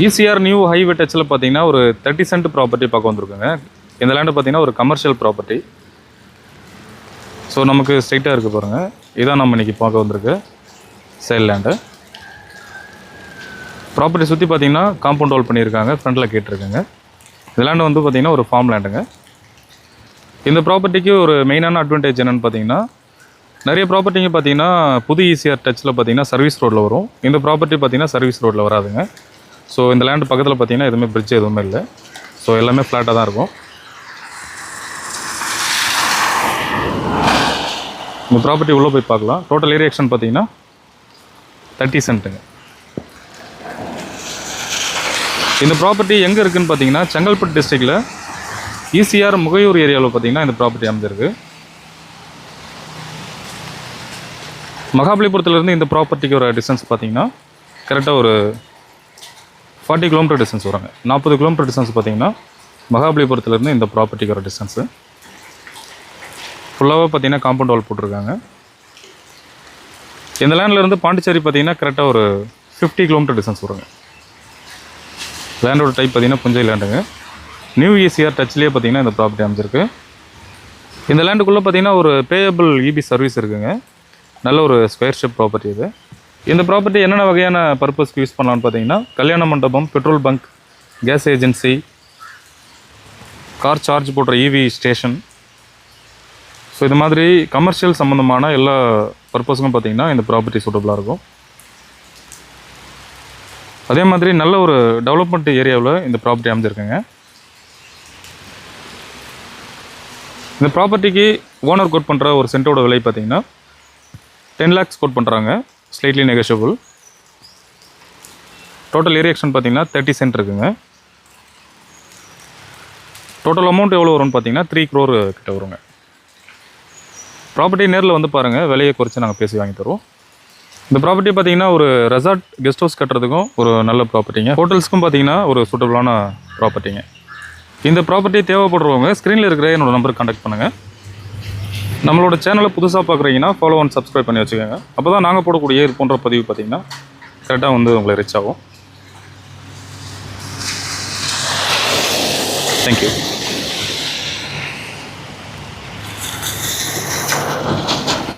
ECR new highway டச்சில் பார்த்தீங்கன்னா ஒரு 30 send property பார்க்க வந்திருக்குங்க. இந்த லேண்டு பார்த்தீங்கன்னா ஒரு கமர்ஷியல் ப்ராப்பர்ட்டி. ஸோ நமக்கு ஸ்ட்ரைட்டாக இருக்குது பாருங்கள். இதான் நம்ம இன்றைக்கி பார்க்க வந்திருக்கு சேல் லேண்டு. ப்ராப்பர்ட்டி சுற்றி பார்த்தீங்கன்னா காம்பவுண்ட் வால் பண்ணியிருக்காங்க, ஃப்ரண்ட்டில் கேட்டிருக்குங்க. இந்த லேண்டு வந்து பார்த்திங்கன்னா ஒரு ஃபார்ம் லேண்டுங்க. இந்த ப்ராப்பர்ட்டிக்கு ஒரு மெயினான அட்வான்டேஜ் என்னென்னு பார்த்தீங்கன்னா, நிறைய ப்ராப்பர்ட்டிங்க பார்த்தீங்கன்னா புது ECR டச்சில் பார்த்தீங்கன்னா சர்வீஸ் ரோட்டில் வரும். இந்த ப்ராப்பர்ட்டி பார்த்தீங்கன்னா சர்வீஸ் ரோட்டில் வராதுங்க. ஸோ இந்த லேண்டு பக்கத்தில் பார்த்தீங்கன்னா எதுவுமே பிரிட்ஜ் எதுவுமே இல்லை. ஸோ எல்லாமே ஃப்ளாட்டாக தான் இருக்கும். இந்த ப்ராப்பர்ட்டி உள்ளே போய் பார்க்கலாம். டோட்டல் ஏரியா எக்ஸ்டென்ட் பார்த்தீங்கன்னா 30 சென்ட்டுங்க. இந்த ப்ராப்பர்ட்டி எங்கே இருக்குதுன்னு பார்த்தீங்கன்னா செங்கல்பட்டு டிஸ்ட்ரிக்டில் ECR முகையூர் ஏரியாவில் பார்த்தீங்கன்னா இந்த ப்ராப்பர்ட்டி அமைஞ்சிருக்கு. மகாபலிபுரத்துலேருந்து இந்த ப்ராப்பர்ட்டிக்கு ஒரு டிஸ்டன்ஸ் பார்த்தீங்கன்னா கரெக்டாக ஒரு 40 கிலோமீட்டர் டிஸ்டன்ஸ் வராங்க. 40 கிலோமீட்டர் டிஸ்டன்ஸ் பார்த்தீங்கன்னா மகாபலிபுரத்துலேருந்து இந்த ப்ராப்பர்ட்டிக்கு ஒரு டிஸ்டன்ஸு. ஃபுல்லாக பார்த்தீங்கன்னா காம்பவுண்ட் வால் போட்டிருக்காங்க. இந்த லேண்ட்லேருந்து பாண்டிச்சேரி பார்த்தீங்கன்னா கரெக்டாக ஒரு 50 கிலோமீட்டர் டிஸ்டன்ஸ் வருங்க. லேண்டோட டைப் பார்த்தீங்கன்னா புஞ்சை லேண்டுங்க. நியூ ECR டச்லேயே பார்த்தீங்கன்னா இந்த ப்ராப்பர்ட்டி அமைஞ்சிருக்கு. இந்த லேண்டுக்குள்ளே பார்த்தீங்கன்னா ஒரு பேயபிள் EB சர்வீஸ் இருக்குங்க. நல்ல ஒரு ஸ்கொயர் ஷேப் ப்ராப்பர்ட்டி இது. இந்த ப்ராப்பர்ட்டி என்னென்ன வகையான பர்பஸ்க்கு யூஸ் பண்ணலான்னு பார்த்தீங்கன்னா கல்யாண மண்டபம், petrol bunk, case agency, car charge போடுற EV ஸ்டேஷன், ஸோ இது மாதிரி கமர்ஷியல் சம்மந்தமான எல்லா பர்பஸுக்கும் பார்த்தீங்கன்னா இந்த ப்ராப்பர்ட்டி சூட்டபுளாக இருக்கும். அதே மாதிரி நல்ல ஒரு டெவலப்மெண்ட் ஏரியாவில் இந்த ப்ராப்பர்ட்டி அமைஞ்சிருக்குங்க. இந்த ப்ராப்பர்ட்டிக்கு ஓனர் கோட் பண்ணுற ஒரு சென்ட்டோட விலை பார்த்தீங்கன்னா 10 lakhs கோட் பண்ணுறாங்க. Slightly negotiable. Total area extent பார்த்தீங்கன்னா 30 சென்ட் இருக்குங்க. டோட்டல் அமௌண்ட் எவ்வளோ வரும்னு பார்த்தீங்கன்னா 3 crore கிட்ட வருங்க. ப்ராப்பர்ட்டி நேரில் வந்து பாருங்கள், விலையை குறைச்சி நாங்கள் பேசி வாங்கி தருவோம். இந்த ப்ராப்பர்ட்டி பார்த்தீங்கன்னா ஒரு ரெசார்ட் கெஸ்ட் ஹவுஸ் கட்டுறதுக்கும் ஒரு நல்ல ப்ராப்பர்ட்டிங்க. ஹோட்டல்ஸ்க்கும் பார்த்தீங்கன்னா ஒரு சூட்டபுளான ப்ராப்பர்ட்டிங்க. இந்த ப்ராப்பர்ட்டி தேவைப்படுறவங்க ஸ்க்ரீனில் இருக்கிற என்னோட நம்பருக்கு கான்டாக்ட் பண்ணுங்கள். நம்மளோட சேனலை புதுசாக பார்க்குறீங்கன்னா ஃபாலோ அண்ட் சப்ஸ்கிரைப் பண்ணி வச்சுக்கோங்க. அப்போ தான் நாங்கள் போடக்கூடிய இது போன்ற பதிவு பார்த்திங்கன்னா கரெக்டாக வந்து உங்களை ரீச் ஆகும். தேங்க்யூ.